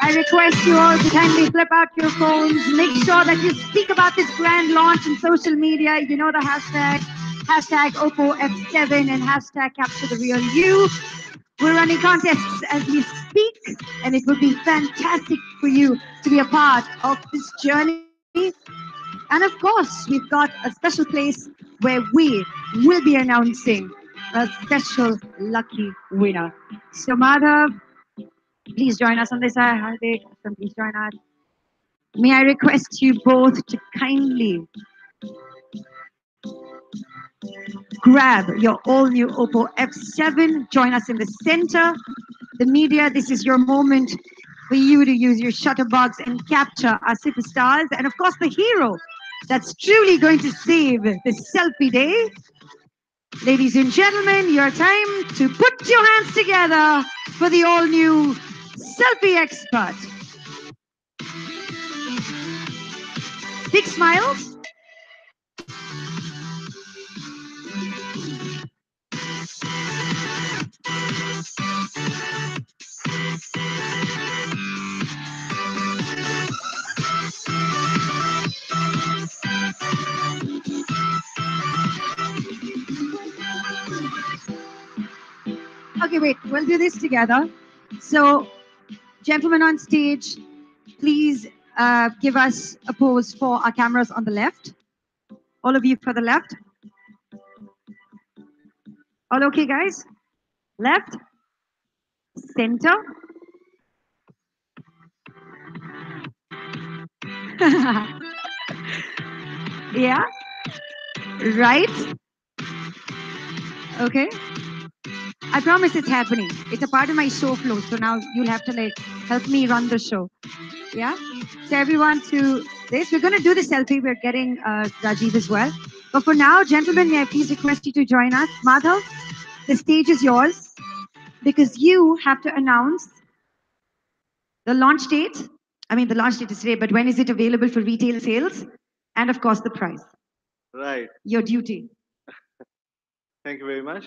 I request you all to kindly flip out your phones. Make sure that you speak about this grand launch on social media. You know the hashtag, hashtag Oppo F7 and hashtag Capture the Real You. We're running contests as we speak, and it would be fantastic for you to be a part of this journey. And of course, we've got a special place where we will be announcing a special lucky winner. So, Madhav, please join us on this side. Hardik, please join us. May I request you both to kindly grab your all-new Oppo F7. Join us in the center. The media, this is your moment for you to use your shutter box and capture our superstars. And of course, the hero that's truly going to save the selfie day. Ladies and gentlemen, your time to put your hands together for the all-new selfie expert. Big smiles. Okay, wait, we'll do this together. So, gentlemen on stage, please give us a pose for our cameras on the left. All of you for the left. All okay, guys? Left, center. Yeah, right. Okay. I promise it's happening. It's a part of my show flow. So now you'll have to like help me run the show. Yeah. So everyone to this. We're going to do the selfie. We're getting Rajiv as well. But for now, gentlemen, may I please request you to join us. Madhav, the stage is yours because you have to announce the launch date. I mean, the launch date is today, but when is it available for retail sales? And of course, the price. Right. Your duty. Thank you very much.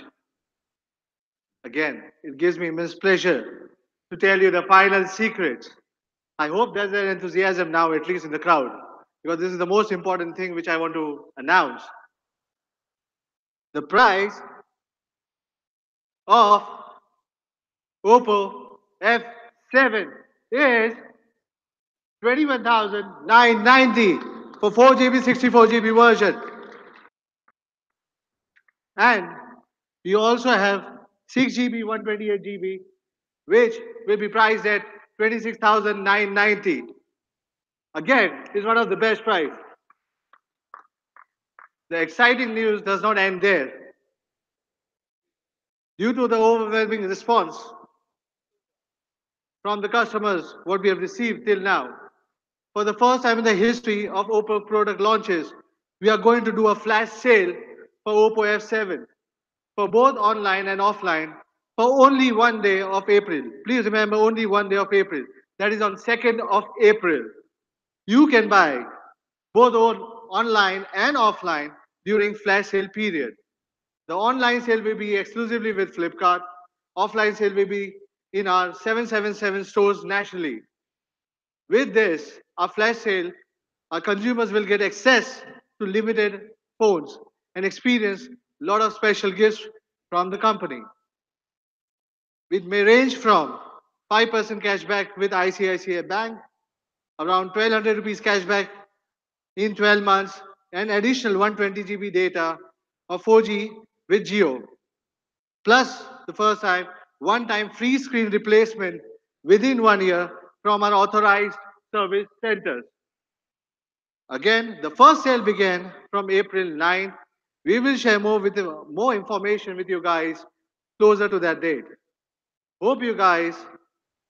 Again, it gives me immense pleasure to tell you the final secret. I hope there's an enthusiasm now, at least in the crowd, because this is the most important thing which I want to announce. The price of Oppo F7 is 21,990 for 4GB, 64GB version. And we also have 6GB, 128GB, which will be priced at 26,990. Again, it's one of the best price. The exciting news does not end there. Due to the overwhelming response from the customers, what we have received till now, for the first time in the history of Oppo product launches, we are going to do a flash sale for Oppo F7 for both online and offline for only one day of April. Please remember, only one day of April. That is on 2nd of April. You can buy both online and offline during flash sale period. The online sale will be exclusively with Flipkart. Offline sale will be in our 777 stores nationally. With this, our flash sale, our consumers will get access to limited phones and experience a lot of special gifts from the company. It may range from 5% cashback with ICICI Bank, around 1200 rupees cashback in 12 months, and additional 120GB data or 4G with Jio. Plus, the first time, one-time free screen replacement within 1 year from our authorized service centers. Again, the first sale began from April 9. We will share more information with you guys closer to that date. Hope you guys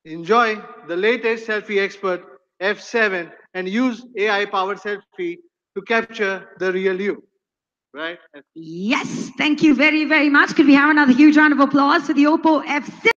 enjoy the latest selfie expert F7 and use AI-powered selfie to capture the real you. Right? Yes, thank you very, very much. Could we have another huge round of applause for the Oppo F6?